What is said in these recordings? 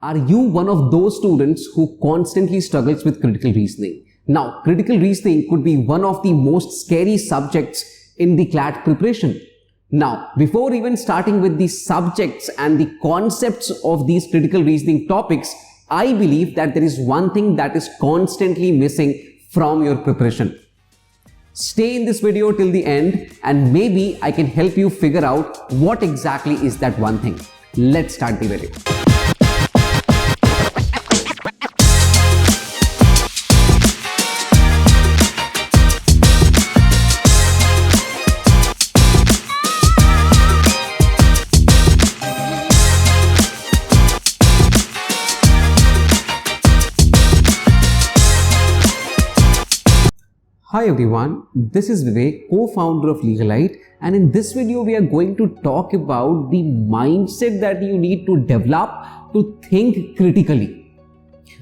Are you one of those students who constantly struggles with critical reasoning? Now, critical reasoning could be one of the most scary subjects in the CLAT preparation. Now, before even starting with the subjects and the concepts of these critical reasoning topics, I believe that there is one thing that is constantly missing from your preparation. Stay in this video till the end and maybe I can help you figure out what exactly is that one thing. Let's start the video. Hi everyone, this is Vivek, co-founder of Legalite, and in this video we are going to talk about the mindset that you need to develop to think critically.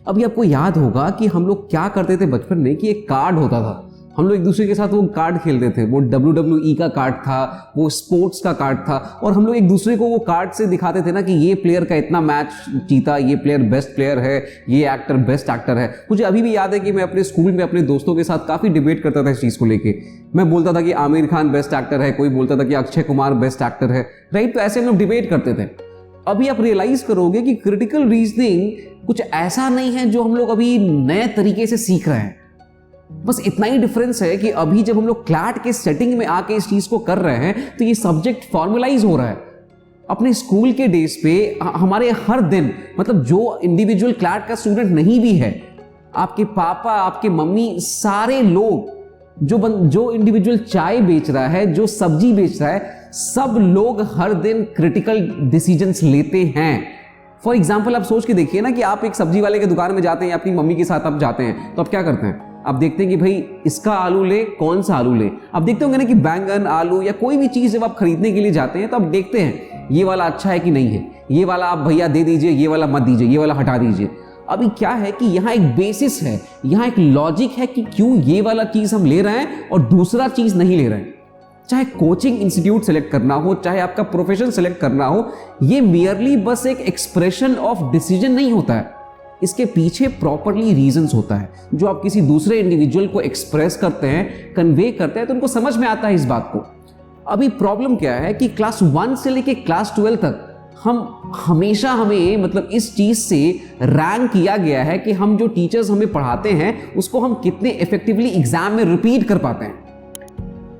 अभी आपको याद होगा कि हम लोग क्या करते थे बचपन में कि एक कार्ड होता था, हम लोग एक दूसरे के साथ वो कार्ड खेलते थे, वो WWE का कार्ड था, वो स्पोर्ट्स का कार्ड था और हम लोग एक दूसरे को वो कार्ड से दिखाते थे ना कि ये प्लेयर का इतना मैच जीता, ये प्लेयर बेस्ट प्लेयर है, ये एक्टर बेस्ट एक्टर है। मुझे अभी भी याद है कि मैं अपने स्कूल में अपने दोस्तों के साथ काफ़ी डिबेट करता था इस चीज़ को लेके। मैं बोलता था कि आमिर खान बेस्ट एक्टर है, कोई बोलता था कि अक्षय कुमार बेस्ट एक्टर है, राइट। तो ऐसे हम लोग डिबेट करते थे। अभी आप रियलाइज करोगे कि क्रिटिकल रीजनिंग कुछ ऐसा नहीं है जो हम लोग अभी नए तरीके से सीख रहे हैं। बस इतना ही डिफरेंस है कि अभी जब हम लोग क्लैट के सेटिंग में आके इस चीज को कर रहे हैं तो ये सब्जेक्ट फॉर्मलाइज हो रहा है। अपने स्कूल के डेज पे हमारे हर दिन, मतलब जो इंडिविजुअल क्लैट का स्टूडेंट नहीं भी है, आपके पापा, आपके मम्मी, सारे लोग, जो इंडिविजुअल चाय बेच रहा है, जो सब्जी बेच रहा है, सब लोग हर दिन क्रिटिकल डिसीजंस लेते हैं। फॉर एग्जाम्पल आप सोच के देखिए ना कि आप एक सब्जी वाले के दुकान में जाते हैं, अपनी मम्मी के साथ आप जाते हैं, तो आप क्या करते हैं? आप देखते हैं कि भाई इसका आलू ले, कौन सा आलू ले। आप देखते होंगे ना कि बैंगन, आलू या कोई भी चीज जब आप खरीदने के लिए जाते हैं तो आप देखते हैं ये वाला अच्छा है कि नहीं है, ये वाला आप भैया दे दीजिए, ये वाला मत दीजिए, ये वाला हटा दीजिए। अभी क्या है कि यहाँ एक बेसिस है, यहाँ एक लॉजिक है कि क्यों ये वाला चीज हम ले रहे हैं और दूसरा चीज नहीं ले रहे हैं। चाहे कोचिंग इंस्टीट्यूट सेलेक्ट करना हो, चाहे आपका प्रोफेशन सेलेक्ट करना हो, ये मियरली बस एक एक्सप्रेशन ऑफ डिसीजन नहीं होता है। इसके पीछे प्रॉपरली रीजंस होता है। जो आप किसी दूसरे इंडिविजुअल को एक्सप्रेस करते हैं, कन्वे करते हैं, तो उनको समझ में आता है इस बात को। अभी प्रॉब्लम क्या है कि क्लास 1 से लेके क्लास 12 तक हमें मतलब इस चीज से रैंक किया गया है कि हम जो टीचर्स हमें पढ़ाते हैं उसको हम कितने इफेक्टिवली एग्जाम में रिपीट कर पाते हैं।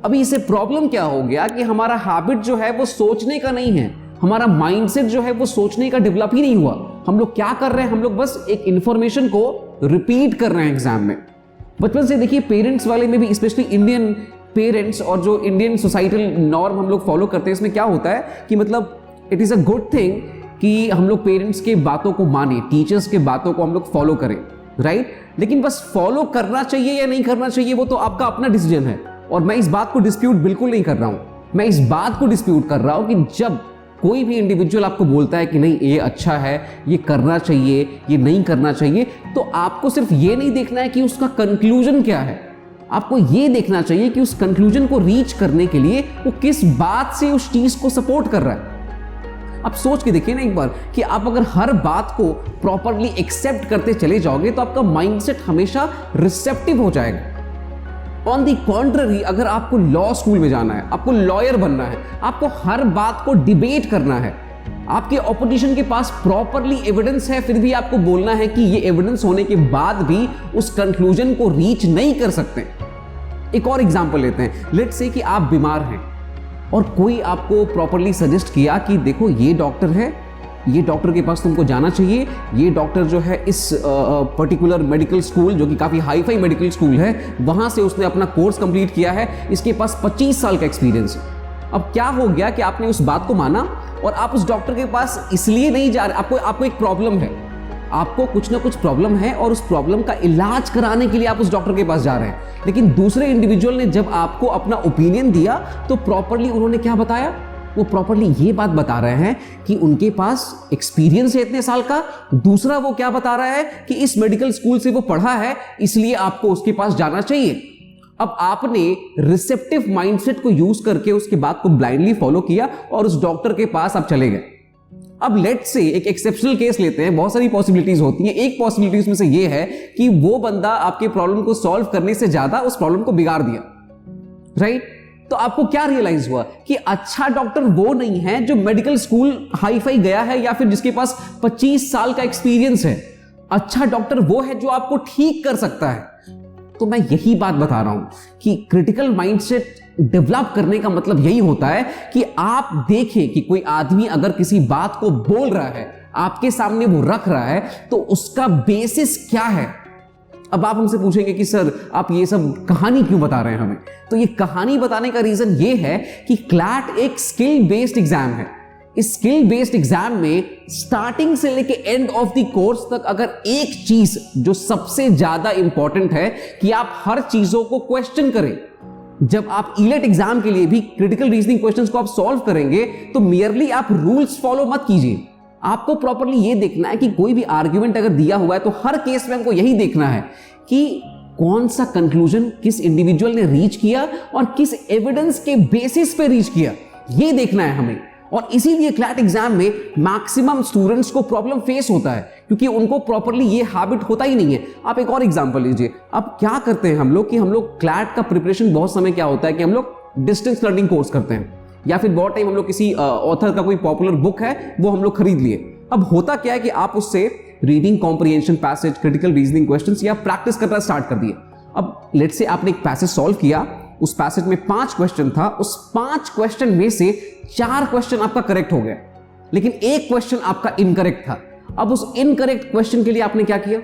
अभी इससे प्रॉब्लम क्या हो गया कि हमारा हैबिट जो है वो सोचने का नहीं है, हमारा माइंडसेट जो है वो सोचने का डेवलप ही नहीं हुआ। हम लोग क्या कर रहे हैं, हम लोग बस एक इंफॉर्मेशन को रिपीट कर रहे हैं एग्जाम में। बचपन से देखिए पेरेंट्स वाले में भी, स्पेशली इंडियन पेरेंट्स और जो इंडियन सोसाइटल नॉर्म हम लोग फॉलो करते हैं, इसमें क्या होता है कि मतलब it is a good thing कि हम लोग पेरेंट्स के बातों को माने, टीचर्स के बातों को हम लोग फॉलो करें, राइट। लेकिन बस फॉलो करना चाहिए या नहीं करना चाहिए वो तो आपका अपना डिसीजन है, और मैं इस बात को डिस्प्यूट बिल्कुल नहीं कर रहा हूं। मैं इस बात को डिस्प्यूट कर रहा हूं कि जब कोई भी इंडिविजुअल आपको बोलता है कि नहीं ये अच्छा है, ये करना चाहिए, ये नहीं करना चाहिए, तो आपको सिर्फ ये नहीं देखना है कि उसका कंक्लूजन क्या है, आपको ये देखना चाहिए कि उस कंक्लूजन को रीच करने के लिए वो किस बात से उस चीज को सपोर्ट कर रहा है। आप सोच के देखिए ना एक बार कि आप अगर हर बात को प्रॉपरली एक्सेप्ट करते चले जाओगे तो आपका माइंडसेट हमेशा रिसेप्टिव हो जाएगा। ऑन दी कॉन्ट्ररी, अगर आपको लॉ स्कूल में जाना है, आपको लॉयर बनना है, आपको हर बात को डिबेट करना है, आपके ऑपोजिशन के पास प्रॉपरली एविडेंस है, फिर भी आपको बोलना है कि ये एविडेंस होने के बाद भी उस कंक्लूजन को रीच नहीं कर सकते। एक और एग्जांपल लेते हैं। लेट्स से कि आप बीमार हैं और कोई आपको प्रॉपरली सजेस्ट किया कि देखो ये डॉक्टर है, ये डॉक्टर के पास तुमको जाना चाहिए, ये डॉक्टर जो है इस पर्टिकुलर मेडिकल स्कूल, जो कि काफ़ी हाई फाई मेडिकल स्कूल है, वहाँ से उसने अपना कोर्स कंप्लीट किया है, इसके पास 25 साल का एक्सपीरियंस है। अब क्या हो गया कि आपने उस बात को माना और आप उस डॉक्टर के पास इसलिए नहीं जा रहे, आपको एक प्रॉब्लम है, आपको कुछ ना कुछ प्रॉब्लम है और उस प्रॉब्लम का इलाज कराने के लिए आप उस डॉक्टर के पास जा रहे हैं। लेकिन दूसरे इंडिविजुअल ने जब आपको अपना ओपिनियन दिया तो प्रॉपरली उन्होंने क्या बताया, वो प्रॉपरली ये बात बता रहे हैं कि उनके पास एक्सपीरियंस है इतने साल का। दूसरा वो क्या बता रहा है कि इस मेडिकल स्कूल से वो पढ़ा है, इसलिए आपको उसके पास जाना चाहिए। अब आपने रिसेप्टिव माइंडसेट को यूज करके उसकी बात को ब्लाइंडली फॉलो किया और उस डॉक्टर के पास आप चले गए। अब लेट से एक एक्सेप्शनल केस लेते हैं, बहुत सारी पॉसिबिलिटीज होती हैं। एक पॉसिबिलिटीज में से ये है कि वो बंदा आपके प्रॉब्लम को सॉल्व करने से ज्यादा उस प्रॉब्लम को बिगाड़ दिया, राइट? तो आपको क्या रियलाइज हुआ कि अच्छा डॉक्टर वो नहीं है जो मेडिकल स्कूल हाई फाई गया है या फिर जिसके पास 25 साल का एक्सपीरियंस है। अच्छा डॉक्टर वो है जो आपको ठीक कर सकता है। तो मैं यही बात बता रहा हूं कि क्रिटिकल माइंडसेट डेवलप करने का मतलब यही होता है कि आप देखें कि कोई आदमी अगर किसी बात को बोल रहा है, आपके सामने वो रख रहा है, तो उसका बेसिस क्या है। अब आप हमसे पूछेंगे कि सर आप ये सब कहानी क्यों बता रहे हैं हमें? तो ये कहानी बताने का रीजन ये है कि क्लैट एक स्किल बेस्ड एग्जाम है। इस स्किल बेस्ड एग्जाम में स्टार्टिंग से लेके एंड ऑफ द कोर्स तक अगर एक चीज जो सबसे ज्यादा इंपॉर्टेंट है कि आप हर चीजों को क्वेश्चन करें। जब आप इलेट एग्जाम के लिए भी क्रिटिकल रीजनिंग क्वेश्चंस को आप सॉल्व करेंगे तो मियरली आप रूल्स फॉलो मत कीजिए। आपको प्रॉपर्ली ये देखना है कि कोई भी आर्ग्यूमेंट अगर दिया हुआ है तो हर केस में हमको यही देखना है कि कौन सा कंक्लूजन किस इंडिविजुअल ने रीच किया और किस एविडेंस के बेसिस पे रीच किया, ये देखना है हमें। और इसीलिए क्लैट एग्जाम में मैक्सिमम स्टूडेंट्स को प्रॉब्लम फेस होता है क्योंकि उनको प्रॉपर्ली ये हैबिट होता ही नहीं है। आप एक और एग्जांपल लीजिए। अब क्या करते हैं हम लोग कि हम लोग क्लैट का प्रिपरेशन बहुत समय क्या होता है कि हम लोग डिस्टेंस लर्निंग कोर्स करते हैं या फिर बहुत टाइम हम लोग किसी ऑथर का कोई पॉपुलर बुक है वो हम लोग खरीद लिए। अब होता क्या है कि आप उससे reading comprehension passage, critical reasoning questions या प्रैक्टिस करना स्टार्ट कर दिए। अब लेट्स से आपने एक पैसेज सॉल्व किया, उस पैसेज में 5 क्वेश्चन था, उस 5 क्वेश्चन में से 4 क्वेश्चन आपका करेक्ट हो गया लेकिन एक क्वेश्चन आपका इनकरेक्ट था। अब उस इनकरेक्ट क्वेश्चन के लिए आपने क्या किया?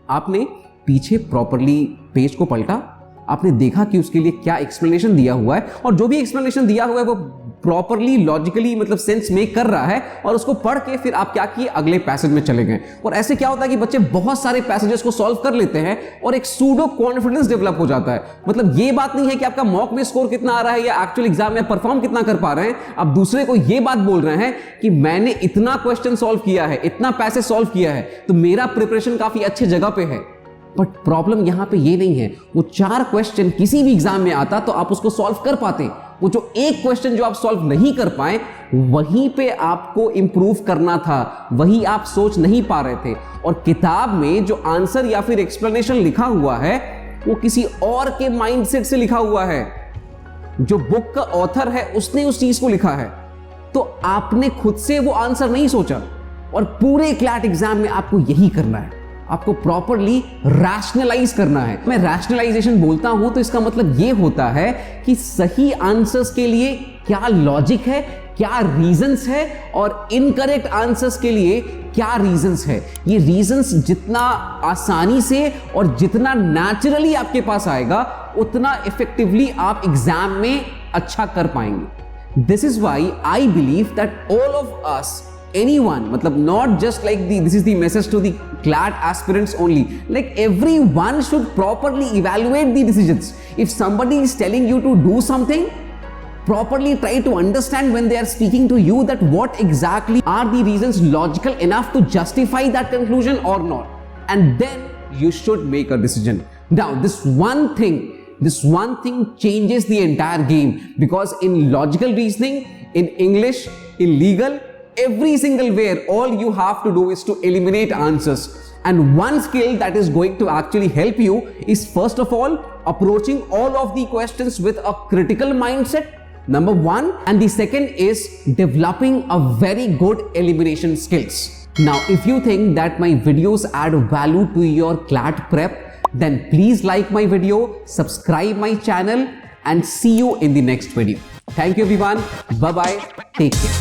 आपने पीछे प्रॉपर्ली पेज को पलटा, आपने देखा कि उसके लिए क्या एक्सप्लेनेशन दिया हुआ है और जो भी एक्सप्लेनेशन दिया हुआ है वो प्रॉपर्ली लॉजिकली मतलब सेंस मेक कर रहा है और उसको पढ़ के फिर आप क्या किए, अगले पैसेज में चले गए। और ऐसे क्या होता है कि बच्चे बहुत सारे पैसेजेस को सॉल्व कर लेते हैं और एक सूडो कॉन्फिडेंस डेवलप हो जाता है। मतलब ये बात नहीं है कि आपका मॉक में स्कोर कितना आ रहा है या एक्चुअल एग्जाम में परफॉर्म कितना कर पा रहे हैं, आप दूसरे को ये बात बोल रहे हैं कि मैंने इतना क्वेश्चन सॉल्व किया है, इतना पैसेज सॉल्व किया है, तो मेरा प्रिपरेशन काफी अच्छे जगह पे है। बट प्रॉब्लम यहां पे ये नहीं है। वो 4 क्वेश्चन किसी भी एग्जाम में आता तो आप उसको सॉल्व कर पाते। वो जो एक क्वेश्चन जो आप सॉल्व नहीं कर पाए वहीं पे आपको इंप्रूव करना था, वही आप सोच नहीं पा रहे थे। और किताब में जो आंसर या फिर एक्सप्लेनेशन लिखा हुआ है वो किसी और के माइंडसेट से लिखा हुआ है। जो बुक का ऑथर है उसने उस चीज को लिखा है, तो आपने खुद से वो आंसर नहीं सोचा। और पूरे क्लैट एग्जाम में आपको यही करना है, आपको प्रॉपर्ली रैशनलाइज करना है। मैं रैशनलाइजेशन बोलता हूं तो इसका मतलब यह होता है कि सही आंसर्स के लिए क्या लॉजिक है, क्या रीजंस है और इनकरेक्ट आंसर्स के लिए क्या रीजंस है। ये रीजंस जितना आसानी से और जितना नेचुरली आपके पास आएगा उतना इफेक्टिवली आप एग्जाम में अच्छा कर पाएंगे। This is why I believe that all of us, anyone, matlab not just like this is the message to the CLAT aspirants only, like everyone should properly evaluate the decisions. If somebody is telling you to do something, properly try to understand when they are speaking to you that what exactly are the reasons logical enough to justify that conclusion or not, and then you should make a decision. Now this one thing changes the entire game, because in logical reasoning, in English, in legal, every single where all you have to do is to eliminate answers. And one skill that is going to actually help you is first of all approaching all of the questions with a critical mindset, number 1, and the second is developing a very good elimination skills. Now if you think that my videos add value to your CLAT prep, then please like my video, subscribe my channel and see you in the next video. Thank you everyone. Bye bye. Take care.